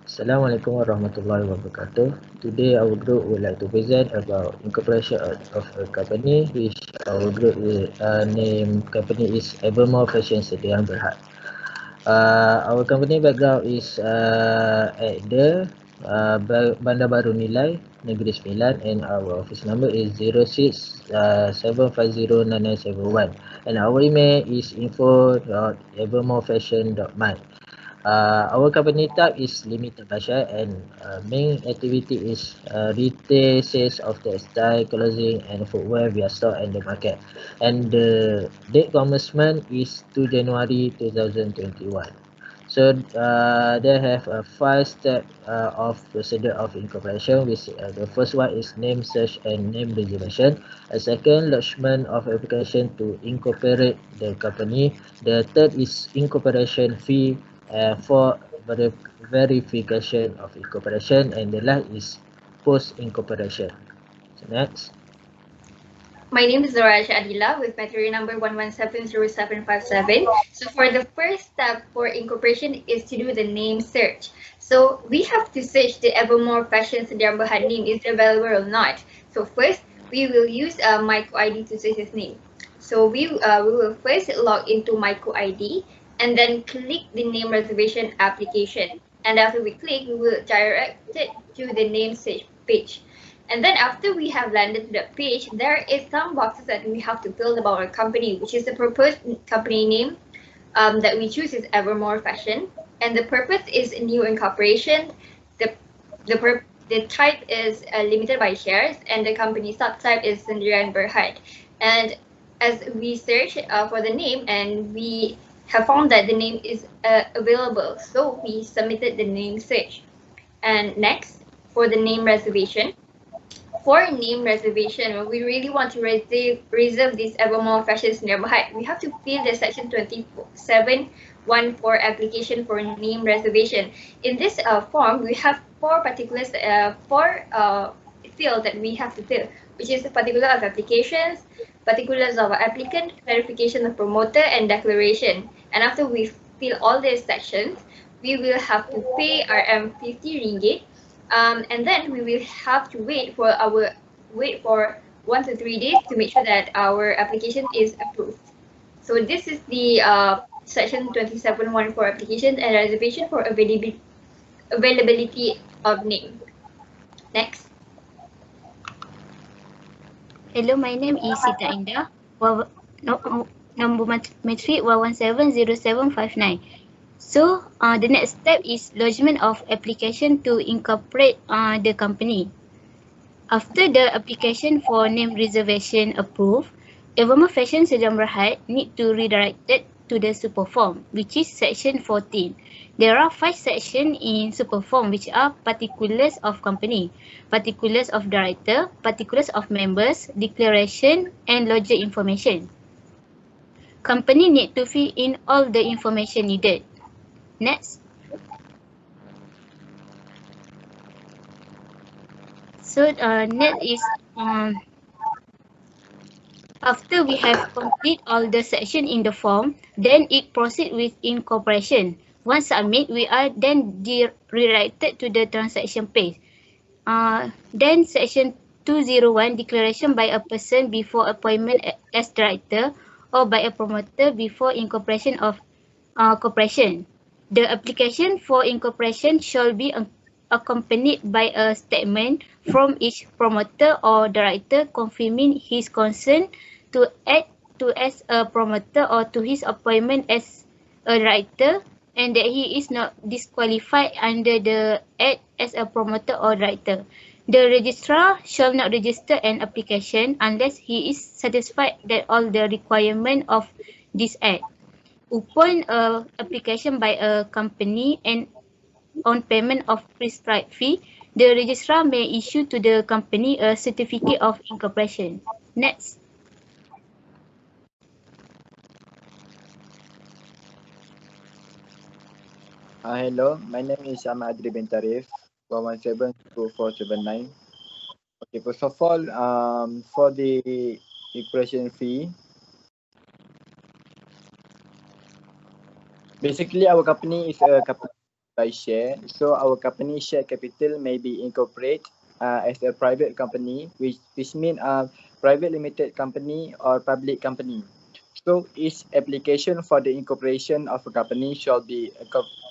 Assalamualaikum warahmatullahi wabarakatuh. Today our group would like to present about incorporation of a company which our group will name company is Evermore Fashion Sdn Berhad. Our company background is at the Bandar Baru Nilai, Negeri Sembilan, and our office number is 06 750 9971, and our email is info.evermorefashion.my. Our company type is limited by share, and main activity is retail sales of textile, clothing and footwear via store and the market. And the date commencement is 2 January 2021. So they have a 5-step of procedure of incorporation, which the first one is name search and name reservation. A second, lodgement of application to incorporate the company. The third is incorporation fee for verification of incorporation, and the last is post incorporation. So next. My name is Zoraj Adila with material number 1170757. So for the first step for incorporation is to do the name search. So we have to search the Evermore Fashion Sdn Berhad name is available or not. So first we will use Myco ID to search his name. So we will first log into Myco ID and then click the name reservation application. And after we click, we will direct it to the name search page. And then after we have landed to the page, there is some boxes that we have to fill about our company, which is the proposed company name that we choose is Evermore Fashion. And the purpose is new incorporation. The type is limited by shares, and the company subtype is Sdn Berhad. And as we search for the name, and we have found that the name is available, so we submitted the name search. And next, for the name reservation. For name reservation, we really want to reserve this Evermore Fashion Sdn Berhad, we have to fill the section 2714 application for name reservation. In this form, we have four particulars, fields that we have to fill, which is the particular of applications, particulars of applicant, clarification of promoter, and declaration. And after we fill all these sections, we will have to pay RM 50 ringgit. And then we will have to wait for 1 to 3 days to make sure that our application is approved. So this is the section 2714 application and reservation for availability of name. Next. Hello, my name is Sita Indah. Number matric 1170759. So the next step is lodgement of application to incorporate the company. After the application for name reservation approved, Evermore Fashion Sdn Berhad need to redirect it to the super form, which is section 14. There are 5 sections in super form, which are particulars of company, particulars of director, particulars of members, declaration, and lodger information. Company need to fill in all the information needed. Next. So next is after we have complete all the section in the form, then it proceed with incorporation. Once submit, we are then redirected to the transaction page. Then section 201, declaration by a person before appointment as director or by a promoter before incorporation of corporation. The application for incorporation shall be accompanied by a statement from each promoter or director confirming his consent to act as a promoter or to his appointment as a director, and that he is not disqualified under the act as a promoter or director. The registrar shall not register an application unless he is satisfied that all the requirements of this act. Upon application by a company and on payment of prescribed fee, the registrar may issue to the company a certificate of incorporation. Next. Hello, my name is Ahmad Adri bin Tarif, 1172479. Okay, first of all, for the incorporation fee, basically our company is a by share. So our company share capital may be incorporated as a private company, which means private limited company or public company. So each application for the incorporation of a company shall be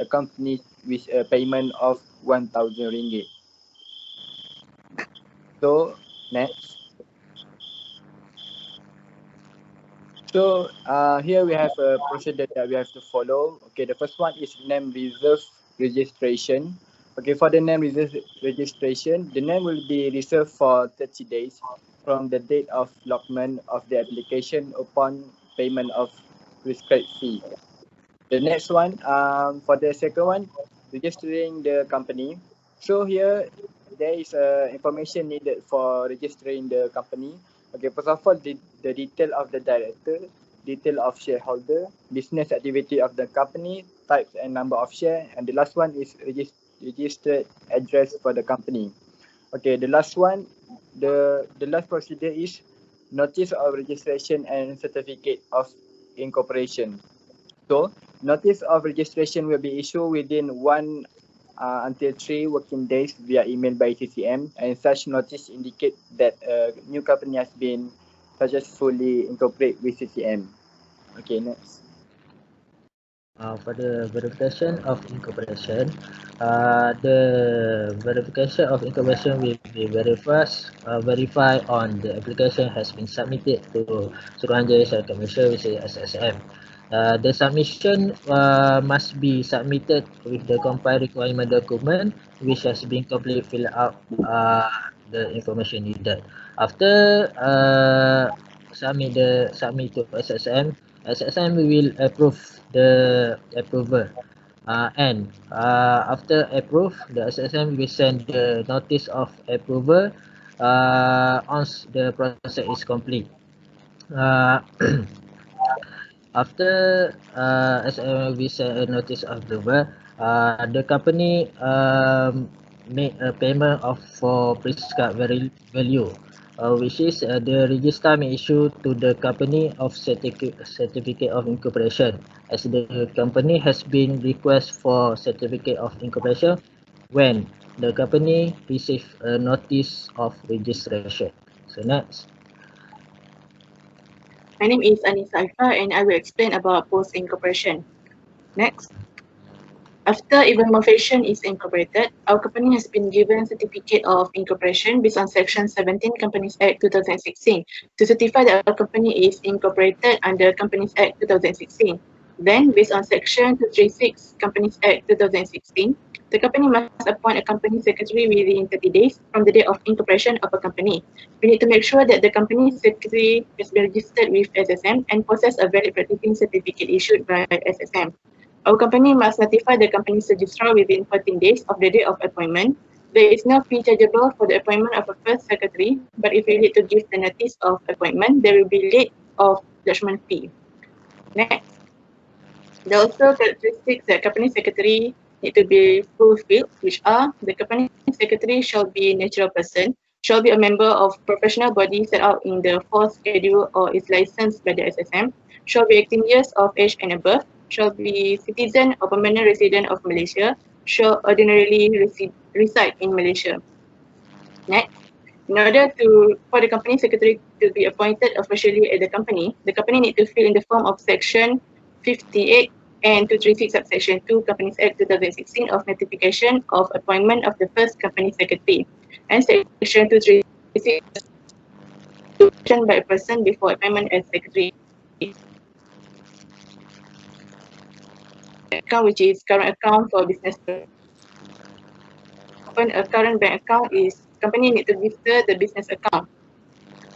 accompanied with a payment of 1,000 ringgit. So next. So here we have a procedure that we have to follow. Okay, the first one is name reserve registration. Okay, for the name reserve registration, the name will be reserved for 30 days from the date of lodgement of the application upon payment of prescribed fee. The next one, for the second one, registering the company. So here, there is information needed for registering the company. Okay, first of all, the detail of the director, detail of shareholder, business activity of the company, types and number of share, and the last one is registered address for the company. Okay, the last one, the last procedure is notice of registration and certificate of incorporation. So, notice of registration will be issued within 1 until 3 working days via email by SSM, and such notice indicate that a new company has been successfully incorporated with SSM. Okay, next. For the verification of incorporation, the verification of incorporation will be verified on the application has been submitted to Suruhanjaya Commission, which is SSM. The submission must be submitted with the compiled requirement document, which has been completely filled out the information needed. After submit to SSM, SSM will approve the approval, and after approve, the SSM will send the notice of approval once the process is complete. Uh, After SSM will send a notice of approval, the company make a payment of for prescribed value, which is the register may issue to the company of certificate of incorporation, as the company has been request for certificate of incorporation when the company receive a notice of registration. So next. My name is Anissa Aifa and I will explain about post-incorporation. Next. After Evermore is incorporated, our company has been given certificate of incorporation based on Section 17 Companies Act 2016 to certify that our company is incorporated under Companies Act 2016. Then, based on Section 236 Companies Act 2016, the company must appoint a company secretary within 30 days from the date of incorporation of a company. We need to make sure that the company secretary has been registered with SSM and possess a valid practicing certificate issued by SSM. Our company must notify the company's registrar within 14 days of the date of appointment. There is no fee chargeable for the appointment of a first secretary, but if you need to give the notice of appointment, there will be late of judgment fee. Next. There are also characteristics that company secretary need to be fulfilled, which are the company secretary shall be a natural person, shall be a member of professional body set out in the 4th schedule or is licensed by the SSM, shall be 18 years of age and above, shall be citizen or permanent resident of Malaysia, shall ordinarily reside in Malaysia. Next. In order for the company secretary to be appointed officially at the company need to fill in the form of Section 58 and 236 subsection 2 Companies Act 2016 of notification of appointment of the first company secretary, and Section 236 by a person before appointment as secretary. Account, which is current account for business. Open a current bank account is company need to register the business account.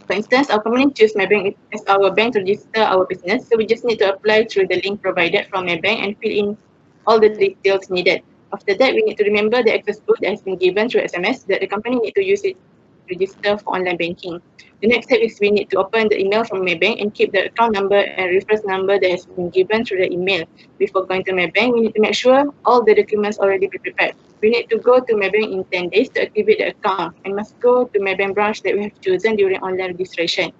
For instance, our company choose MyBank as our bank to register our business, so we just need to apply through the link provided from MyBank and fill in all the details needed. After that, we need to remember the access code that has been given through SMS that the company need to use it to register for online banking. The next step is we need to open the email from MyBank and keep the account number and reference number that has been given through the email. Before going to MyBank, we need to make sure all the documents already be prepared. We need to go to MyBank in 10 days to activate the account and must go to MyBank branch that we have chosen during online registration.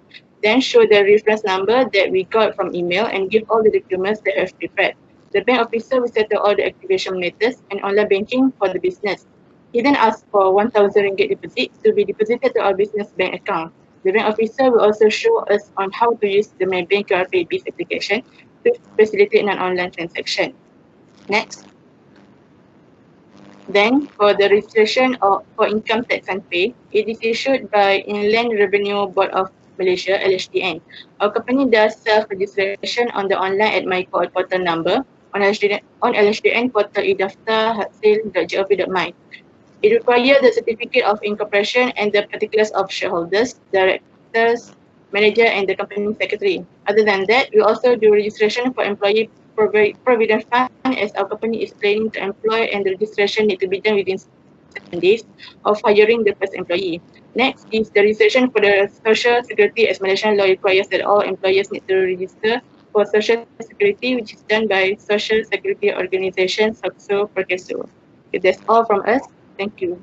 Then show the reference number that we got from email and give all the documents that we have prepared. The bank officer will settle all the activation matters and online banking for the business. He then asks for 1,000 ringgit deposit to be deposited to our business bank account. The bank officer will also show us on how to use the MyBank QR Pay-Biz application to facilitate an online transaction. Next. Then, for the registration for income tax and pay, it is issued by Inland Revenue Board of Malaysia, LHDN. Our company does self-registration on the online at MyCode portal number on LHDN portal idaftar.hasil.gov.my. It requires the certificate of incorporation and the particulars of shareholders, directors, manager, and the company secretary. Other than that, we also do registration for employee provident fund, as our company is planning to employ, and the registration need to be done within 7 days of hiring the first employee. Next is the registration for the social security, as Malaysian law requires that all employers need to register for social security, which is done by Social Security Organisation, SOCSO, Perkeso. Okay, that's all from us. Thank you.